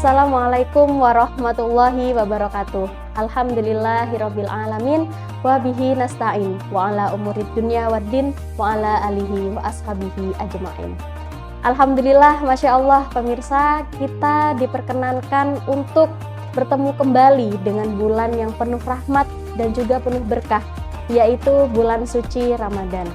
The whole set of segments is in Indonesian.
Assalamualaikum warahmatullahi wabarakatuh. Alhamdulillahirabbil alamin wa bihi nasta'in wa ala umurid dunya waddin wa ala alihi wa ashabihi ajmain. Alhamdulillah, Masya Allah pemirsa, kita diperkenankan untuk bertemu kembali dengan bulan yang penuh rahmat dan juga penuh berkah, yaitu bulan suci Ramadan.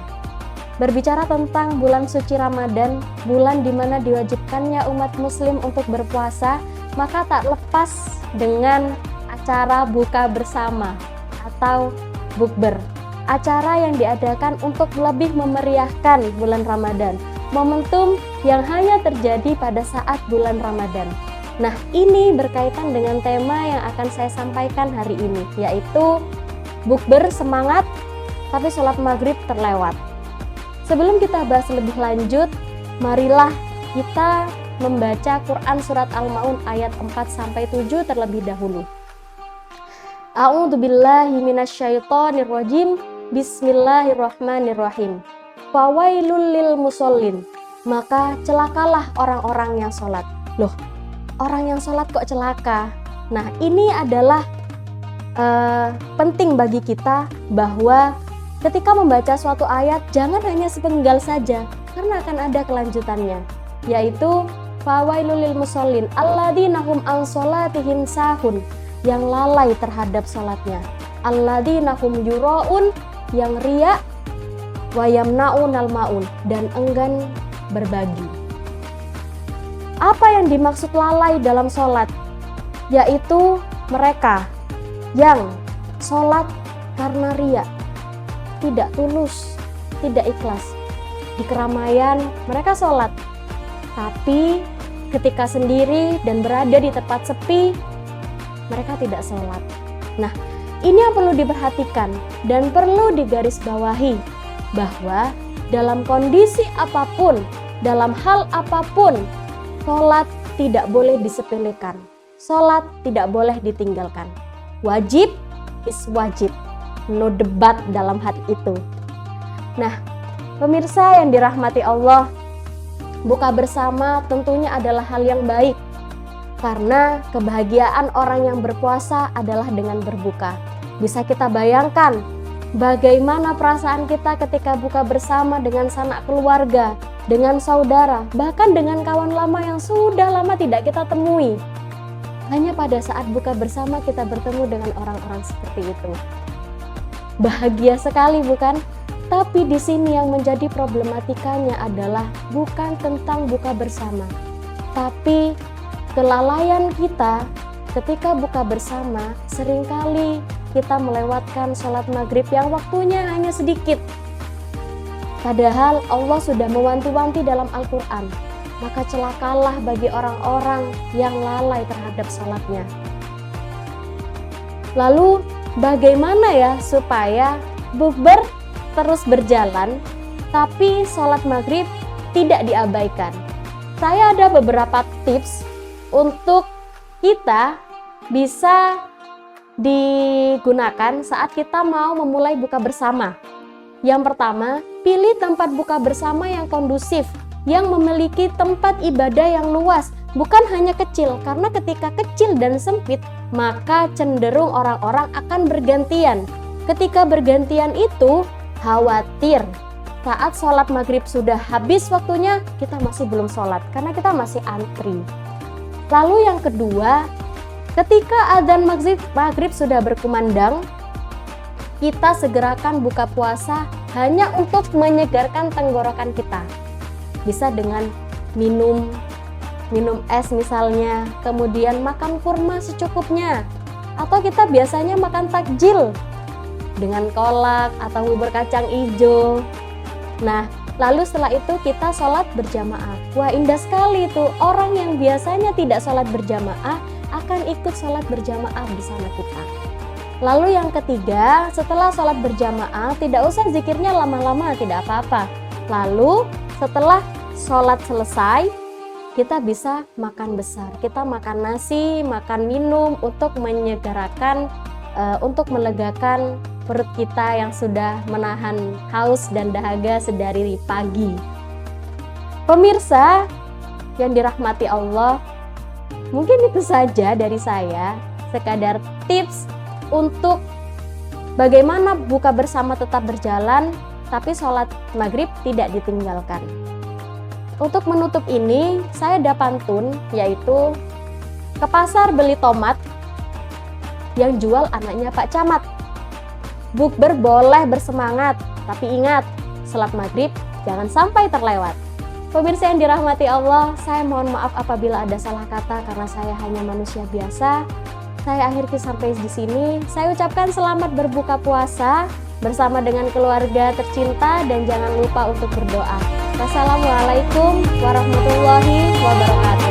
Berbicara tentang bulan suci Ramadan, bulan di mana diwajibkannya umat muslim untuk berpuasa, maka tak lepas dengan acara buka bersama atau bukber. Acara yang diadakan untuk lebih memeriahkan bulan Ramadan, momentum yang hanya terjadi pada saat bulan Ramadan. Nah, ini berkaitan dengan tema yang akan saya sampaikan hari ini, yaitu bukber semangat tapi sholat maghrib terlewat. Sebelum kita bahas lebih lanjut, marilah kita membaca Quran surat Al-Ma'un ayat 4-7 terlebih dahulu. A'udzubillahi minasyaitonirrajim. Bismillahirrahmanirrahim. Fawailul lil musallin. Maka celakalah orang-orang yang sholat. Loh, orang yang sholat kok celaka? Nah, ini adalah penting bagi kita bahwa ketika membaca suatu ayat, jangan hanya sepenggal saja, karena akan ada kelanjutannya, yaitu fawailul lil musallin alladzina hum an sholatihim sahun, yang lalai terhadap sholatnya, alladzina hum yuraun, yang riya, wa yamnaunal maun, dan enggan berbagi. Apa yang dimaksud lalai dalam sholat? Yaitu mereka yang sholat karena riya, tidak tulus, tidak ikhlas. Di keramaian mereka sholat, tapi ketika sendiri dan berada di tempat sepi, mereka tidak sholat. Nah, ini yang perlu diperhatikan dan perlu digarisbawahi, bahwa dalam kondisi apapun, dalam hal apapun, sholat tidak boleh disepelekan, sholat tidak boleh ditinggalkan. Wajib is wajib, no debat dalam hal itu. Nah, pemirsa yang dirahmati Allah, buka bersama tentunya adalah hal yang baik, karena kebahagiaan orang yang berpuasa adalah dengan berbuka. Bisa kita bayangkan bagaimana perasaan kita ketika buka bersama dengan sanak keluarga, dengan saudara, bahkan dengan kawan lama yang sudah lama tidak kita temui. Hanya pada saat buka bersama kita bertemu dengan orang-orang seperti itu. Bahagia sekali, bukan? Tapi di sini yang menjadi problematikanya adalah bukan tentang buka bersama, tapi kelalaian kita ketika buka bersama. Seringkali kita melewatkan sholat maghrib yang waktunya hanya sedikit, padahal Allah sudah mewanti-wanti dalam Al-Quran. Maka celakalah bagi orang-orang yang lalai terhadap sholatnya. Lalu bagaimana ya supaya bukber terus berjalan tapi sholat maghrib tidak diabaikan? Saya ada beberapa tips untuk kita bisa digunakan saat kita mau memulai buka bersama. Yang pertama, pilih tempat buka bersama yang kondusif, yang memiliki tempat ibadah yang luas, bukan hanya kecil, karena ketika kecil dan sempit, maka cenderung orang-orang akan bergantian. Ketika bergantian itu, khawatir saat sholat maghrib sudah habis waktunya, kita masih belum sholat, karena kita masih antri. Lalu yang kedua, ketika adzan maghrib sudah berkumandang, kita segerakan buka puasa hanya untuk menyegarkan tenggorokan kita. Bisa dengan minum es misalnya, kemudian makan kurma secukupnya, atau kita biasanya makan takjil dengan kolak atau bubur kacang hijau. Nah, lalu setelah itu kita sholat berjamaah. Wah, indah sekali itu, orang yang biasanya tidak sholat berjamaah akan ikut sholat berjamaah bersama kita. Lalu yang ketiga, setelah sholat berjamaah tidak usah zikirnya lama-lama, tidak apa-apa. Lalu setelah sholat selesai, kita bisa makan besar. Kita makan nasi, makan minum untuk menyegerakan, untuk melegakan perut kita yang sudah menahan haus dan dahaga sedari pagi. Pemirsa yang dirahmati Allah, Mungkin itu saja dari saya, sekadar tips untuk bagaimana buka bersama tetap berjalan, tapi sholat maghrib tidak ditinggalkan. Untuk menutup ini, saya ada pantun, yaitu ke pasar beli tomat, yang jual anaknya Pak Camat. Bukber boleh bersemangat, tapi ingat, sholat maghrib jangan sampai terlewat. Pemirsa yang dirahmati Allah, saya mohon maaf apabila ada salah kata karena saya hanya manusia biasa. Saya akhiri sampai di sini. Saya ucapkan selamat berbuka puasa bersama dengan keluarga tercinta dan jangan lupa untuk berdoa. Wassalamualaikum warahmatullahi wabarakatuh.